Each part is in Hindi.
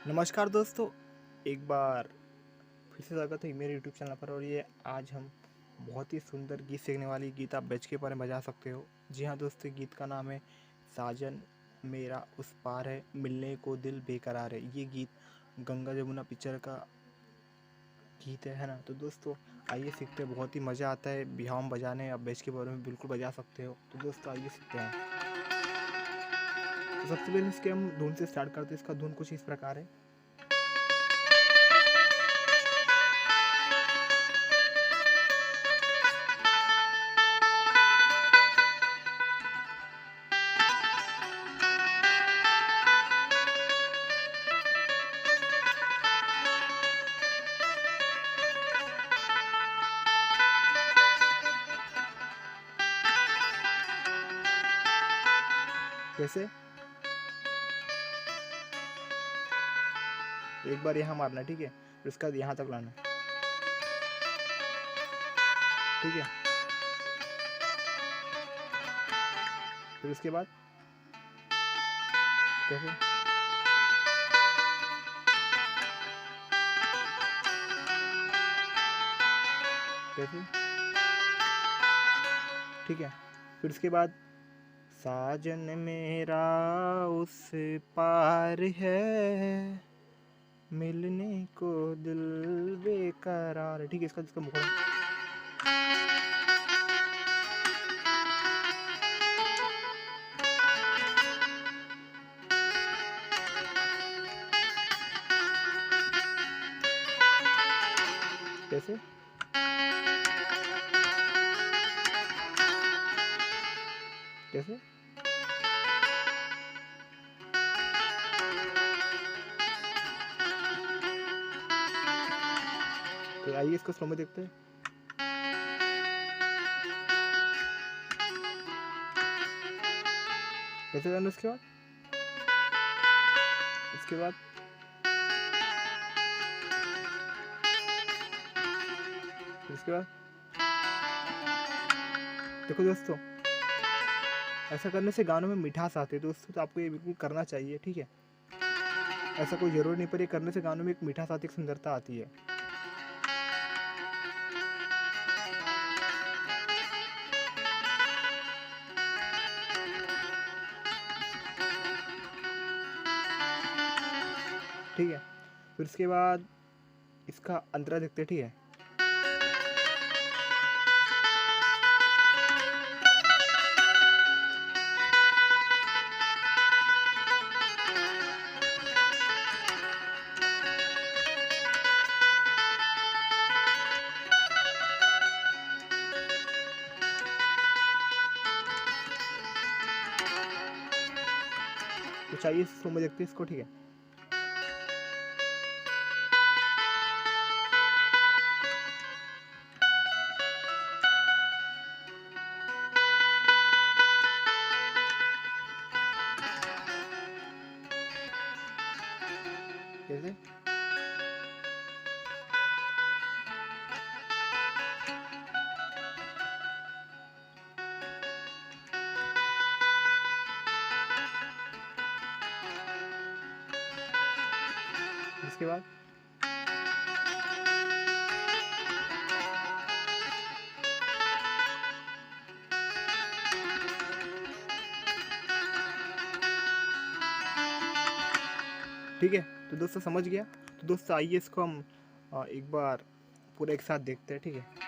नमस्कार दोस्तों, एक बार फिर से स्वागत है मेरे यूट्यूब चैनल पर। और ये आज हम बहुत ही सुंदर गीत सीखने वाली गीत आप बेच के बारे में बजा सकते हो। जी हाँ दोस्तों, गीत का नाम है साजन मेरा उस पार है, मिलने को दिल बेकरार है। ये गीत गंगा जमुना पिक्चर का गीत है ना। तो दोस्तों आइए सीखते हैं, बहुत ही मज़ा आता है बिहाम बजाने। आप बेच के बारे में बिल्कुल बजा सकते हो। तो दोस्तों आइए सीखते हैं। तो सबसे पहले इसके हम धुन से स्टार्ट करते हैं। इसका धुन कुछ इस प्रकार है। कैसे? एक बार यहाँ मारना है, ठीक है, फिर उसके बाद यहाँ तक लाना है, ठीक है। फिर उसके बाद कैसे? कैसे? ठीक है। फिर उसके बाद साजन मेरा उस पार है, मिलने को दिल बेकरार है। ठीक है, इसका मुखड़ा कैसे? कैसे? तो आइए इसको स्लो में देखते हैं। कैसे करना उसके बाद? इसके बाद इसके बाद देखो दोस्तों, ऐसा करने से गानों में मिठास आती है दोस्तों। तो आपको ये बिल्कुल करना चाहिए, ठीक है। ऐसा कोई ज़रूरी नहीं, पर ये करने से गानों में एक मिठास आती है, एक सुंदरता आती है। ठीक है। फिर उसके बाद इसका अंतरा देखते हैं, ठीक है। तो चाहिए स्लो में देखते हैं इसको, ठीक है। कैसे? इसके बाद ठीक है। तो दोस्तों समझ गया। तो दोस्तों आइए इसको हम एक बार पूरा एक साथ देखते हैं, ठीक है।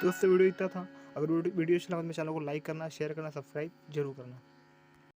दोस्तों वीडियो इतना था। अगर वीडियो अच्छा लगा तो मेरे चैनल को लाइक करना, शेयर करना, सब्सक्राइब जरूर करना।